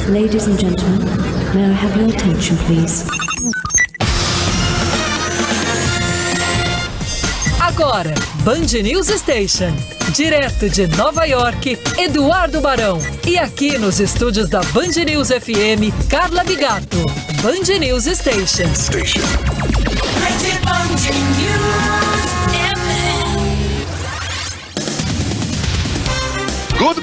Ladies and gentlemen, may I have your attention, please? Agora, Band News Station. Direto de Nova York, Eduardo Barão. E aqui nos estúdios da Band News FM, Carla Bigato. Band News Station. Good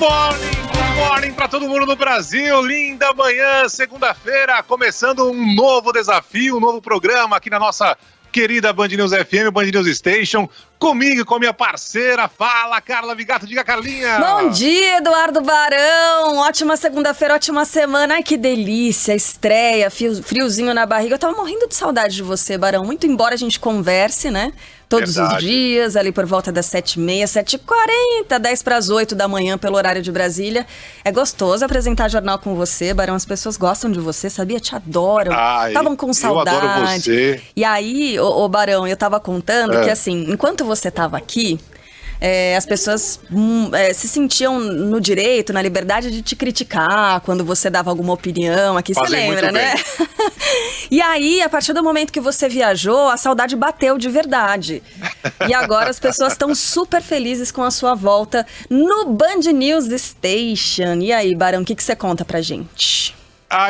morning para todo mundo no Brasil. Linda manhã, segunda-feira, começando um novo desafio, um novo programa aqui na nossa querida Band News FM, Band News Station, comigo e com a minha parceira. Fala, Carla Bigato, diga, Carlinha. Bom dia, Eduardo Barão. Ótima segunda-feira, ótima semana. Ai, que delícia, estreia, friozinho na barriga. Eu tava morrendo de saudade de você, Barão. Muito embora a gente converse, né? Todos os dias, ali por volta das 7h30, 7h40, 7:50 da manhã, pelo horário de Brasília. É gostoso apresentar jornal com você, Barão. As pessoas gostam de você, sabia? Te adoram. Estavam com saudade. Eu adoro você. E aí, ô Barão, eu tava contando que, assim, enquanto você tava aqui, as pessoas se sentiam no direito, na liberdade de te criticar quando você dava alguma opinião. Aqui você lembra, né? E aí, a partir do momento que você viajou, a saudade bateu de verdade. E agora as pessoas estão super felizes com a sua volta no Band News Station. E aí, Barão, o que você conta pra gente?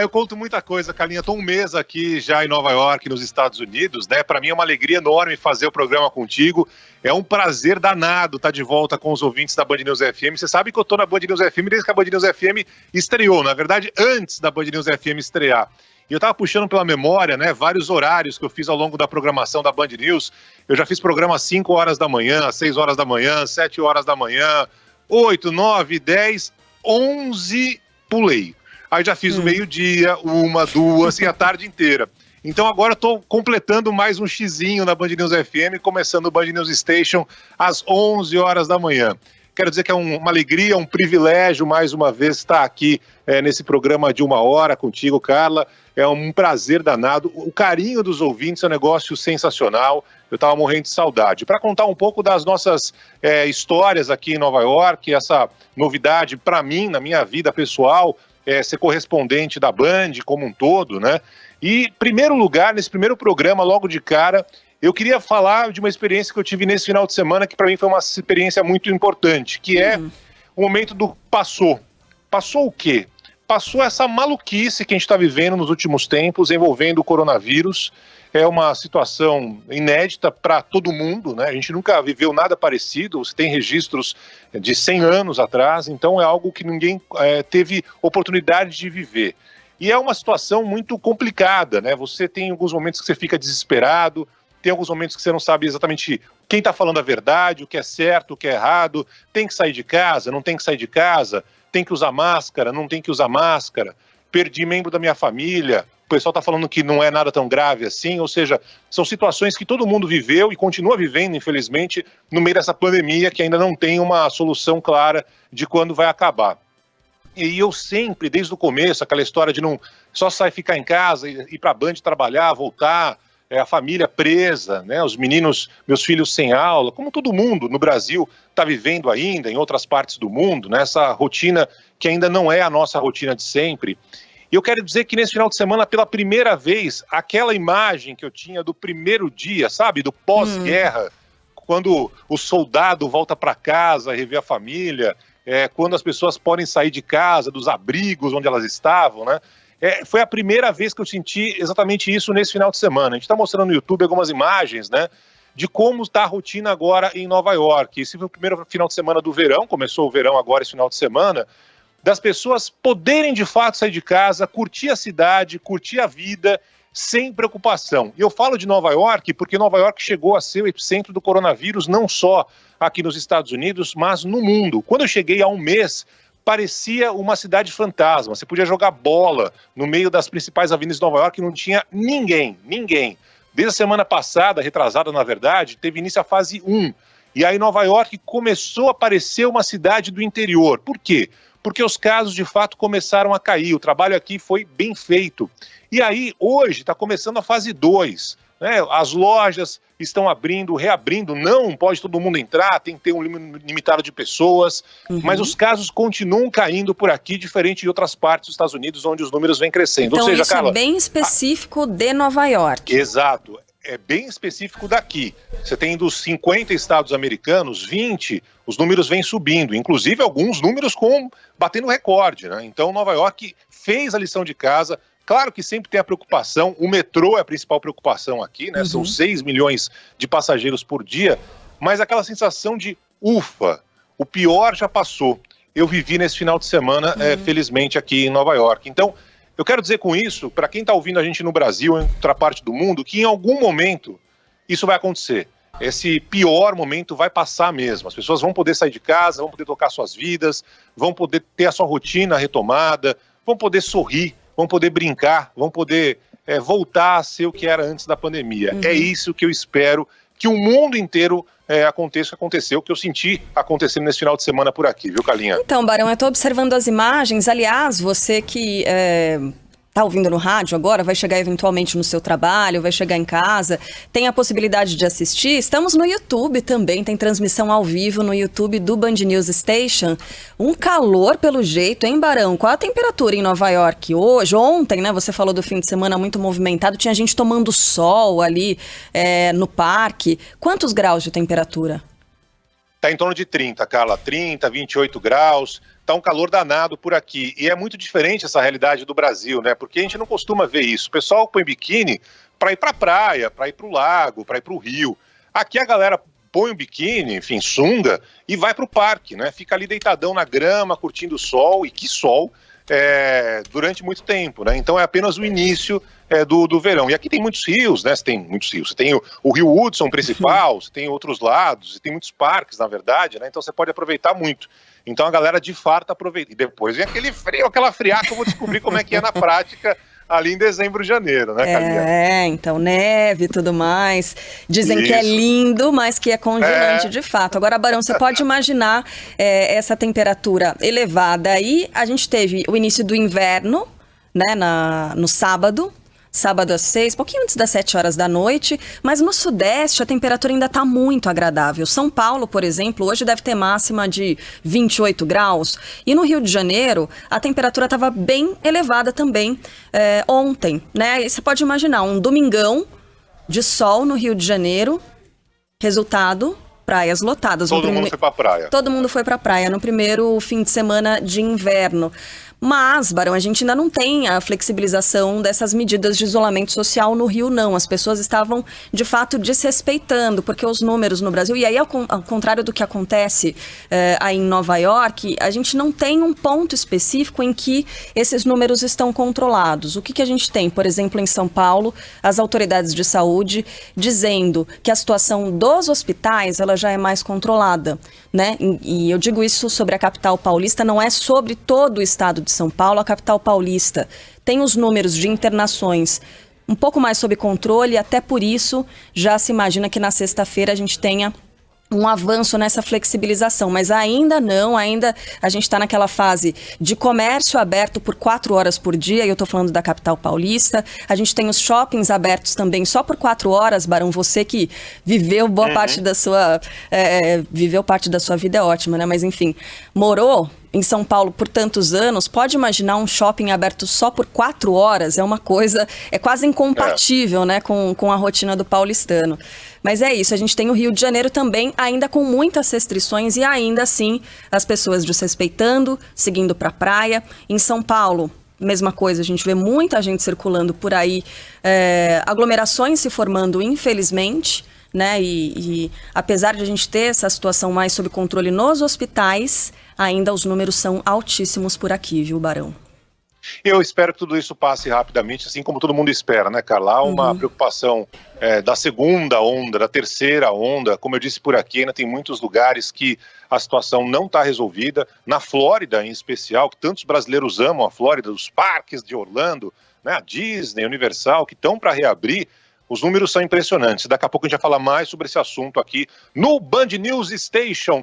Eu conto muita coisa, Carlinha. Estou um mês aqui já em Nova York, nos Estados Unidos, né? Para mim é uma alegria enorme fazer o programa contigo. É um prazer danado estar de volta com os ouvintes da Band News FM. Você sabe que eu estou na Band News FM desde que a Band News FM estreou. Na verdade, antes da Band News FM estrear. E eu estava puxando pela memória, né, vários horários que eu fiz ao longo da programação da Band News. Eu já fiz programa às 5 horas da manhã, às 6 horas da manhã, 7 horas da manhã, 8, 9, 10, 11, pulei. Aí já fiz o meio-dia, 1, 2 e a tarde inteira. Então agora estou completando mais um xizinho na Band News FM, começando o Band News Station às 11 horas da manhã. Quero dizer que é uma alegria, um privilégio mais uma vez estar aqui nesse programa de 1 hora contigo, Carla. É um prazer danado. O carinho dos ouvintes é um negócio sensacional. Eu estava morrendo de saudade. Para contar um pouco das nossas histórias aqui em Nova York, essa novidade para mim, na minha vida pessoal, ser correspondente da Band como um todo, né? E, em primeiro lugar, nesse primeiro programa, logo de cara, eu queria falar de uma experiência que eu tive nesse final de semana, que para mim foi uma experiência muito importante, que é o momento do passou. Passou o quê? Passou essa maluquice que a gente está vivendo nos últimos tempos, envolvendo o coronavírus. É uma situação inédita para todo mundo, né? A gente nunca viveu nada parecido, você tem registros de 100 anos atrás, então é algo que ninguém teve oportunidade de viver. E é uma situação muito complicada, né? Você tem alguns momentos que você fica desesperado, tem alguns momentos que você não sabe exatamente quem está falando a verdade, o que é certo, o que é errado, tem que sair de casa, não tem que sair de casa, tem que usar máscara, não tem que usar máscara, perdi membro da minha família, o pessoal está falando que não é nada tão grave assim, ou seja, são situações que todo mundo viveu e continua vivendo, infelizmente, no meio dessa pandemia que ainda não tem uma solução clara de quando vai acabar. E eu sempre, desde o começo, aquela história de não só sair, ficar em casa, ir para a Band trabalhar, voltar, a família presa, né, os meninos, meus filhos sem aula, como todo mundo no Brasil está vivendo ainda, em outras partes do mundo, né, essa rotina que ainda não é a nossa rotina de sempre. E eu quero dizer que nesse final de semana, pela primeira vez, aquela imagem que eu tinha do primeiro dia, sabe, do pós-guerra, quando o soldado volta para casa, rever a família, quando as pessoas podem sair de casa, dos abrigos onde elas estavam, né? Foi a primeira vez que eu senti exatamente isso nesse final de semana. A gente está mostrando no YouTube algumas imagens, né, de como está a rotina agora em Nova York. Esse foi o primeiro final de semana do verão, começou o verão agora esse final de semana, das pessoas poderem de fato sair de casa, curtir a cidade, curtir a vida, sem preocupação. E eu falo de Nova York porque Nova York chegou a ser o epicentro do coronavírus, não só aqui nos Estados Unidos, mas no mundo. Quando eu cheguei há um mês, parecia uma cidade fantasma. Você podia jogar bola no meio das principais avenidas de Nova York e não tinha ninguém. Desde a semana passada, retrasada na verdade, teve início a fase 1. E aí Nova York começou a parecer uma cidade do interior. Por quê? Porque os casos de fato começaram a cair. O trabalho aqui foi bem feito. E aí hoje está começando a fase 2. né? As lojas estão abrindo, reabrindo, não pode todo mundo entrar, tem que ter um limite limitado de pessoas, mas os casos continuam caindo por aqui, diferente de outras partes dos Estados Unidos, onde os números vêm crescendo. Então, ou seja, isso Carla, é bem específico de Nova York. Exato. É bem específico daqui. Você tem dos 50 estados americanos, 20, os números vêm subindo. Inclusive, alguns números batendo recorde, né? Então, Nova York fez a lição de casa. Claro que sempre tem a preocupação. O metrô é a principal preocupação aqui, né? São 6 milhões de passageiros por dia. Mas aquela sensação de, ufa, o pior já passou. Eu vivi nesse final de semana, felizmente, aqui em Nova York. Então, eu quero dizer com isso, para quem está ouvindo a gente no Brasil, em outra parte do mundo, que em algum momento isso vai acontecer. Esse pior momento vai passar mesmo. As pessoas vão poder sair de casa, vão poder tocar suas vidas, vão poder ter a sua rotina retomada, vão poder sorrir, vão poder brincar, vão poder voltar a ser o que era antes da pandemia. É isso que eu espero que o mundo inteiro aconteceu, que eu senti acontecendo nesse final de semana por aqui, viu, Carlinha? Então, Barão, eu estou observando as imagens. Aliás, você que está ouvindo no rádio agora, vai chegar eventualmente no seu trabalho, vai chegar em casa, tem a possibilidade de assistir. Estamos no YouTube também, tem transmissão ao vivo no YouTube do Band News Station. Um calor pelo jeito, hein, Barão? Qual a temperatura em Nova York hoje? Ontem, né, você falou do fim de semana muito movimentado, tinha gente tomando sol ali no parque. Quantos graus de temperatura? Está em torno de 30, Carla, 30, 28 graus, está um calor danado por aqui. E é muito diferente essa realidade do Brasil, né? Porque a gente não costuma ver isso. O pessoal põe biquíni para ir para a praia, para ir para o lago, para ir para o rio. Aqui a galera põe o biquíni, enfim, sunga, e vai para o parque, né? Fica ali deitadão na grama, curtindo o sol, e que sol, durante muito tempo, né? Então é apenas o início do verão. E aqui tem muitos rios, né? Você tem muitos rios. Você tem o Rio Hudson principal, você tem outros lados, você tem muitos parques, na verdade, né? Então você pode aproveitar muito. Então a galera de fato aproveita. E depois vem aquele frio, aquela friaca, eu vou descobrir como é que é na prática ali em dezembro, janeiro, né, Carlinha? Então neve e tudo mais. Dizem que é lindo, mas que é congelante de fato. Agora, Barão, você pode imaginar essa temperatura elevada aí. A gente teve o início do inverno, né, no sábado às 6, pouquinho antes das 7 horas da noite, mas no Sudeste a temperatura ainda está muito agradável. São Paulo, por exemplo, hoje deve ter máxima de 28 graus, e no Rio de Janeiro a temperatura estava bem elevada também ontem, né? E você pode imaginar, um domingão de sol no Rio de Janeiro, resultado... praias lotadas. Todo mundo foi pra praia. Todo mundo foi pra praia no primeiro fim de semana de inverno. Mas, Barão, a gente ainda não tem a flexibilização dessas medidas de isolamento social no Rio, não. As pessoas estavam, de fato, desrespeitando, porque os números no Brasil... E aí, ao contrário do que acontece aí em Nova York, a gente não tem um ponto específico em que esses números estão controlados. O que a gente tem? Por exemplo, em São Paulo, as autoridades de saúde dizendo que a situação dos hospitais ela já é mais controlada, né? E eu digo isso sobre a capital paulista, não é sobre todo o estado de São Paulo. A capital paulista tem os números de internações um pouco mais sob controle, e até por isso já se imagina que na sexta-feira a gente tenha um avanço nessa flexibilização, mas ainda a gente está naquela fase de comércio aberto por 4 horas por dia, e eu estou falando da capital paulista. A gente tem os shoppings abertos também só por 4 horas, Barão, você que viveu boa parte da sua viveu parte da sua vida, é ótima, né? Mas enfim, morou em São Paulo por tantos anos, pode imaginar um shopping aberto só por 4 horas? É uma coisa, é quase incompatível, né, com a rotina do paulistano. Mas é isso, a gente tem o Rio de Janeiro também, ainda com muitas restrições, e ainda assim as pessoas desrespeitando, seguindo para a praia. Em São Paulo, mesma coisa, a gente vê muita gente circulando por aí, aglomerações se formando, infelizmente, né? E apesar de a gente ter essa situação mais sob controle nos hospitais, ainda os números são altíssimos por aqui, viu, Barão? Eu espero que tudo isso passe rapidamente, assim como todo mundo espera, né, Carla? Há uma preocupação da segunda onda, da terceira onda. Como eu disse por aqui, ainda tem muitos lugares que a situação não está resolvida. Na Flórida, em especial, que tantos brasileiros amam a Flórida, os parques de Orlando, né, a Disney, a Universal, que estão para reabrir. Os números são impressionantes. Daqui a pouco a gente vai falar mais sobre esse assunto aqui no Band News Station.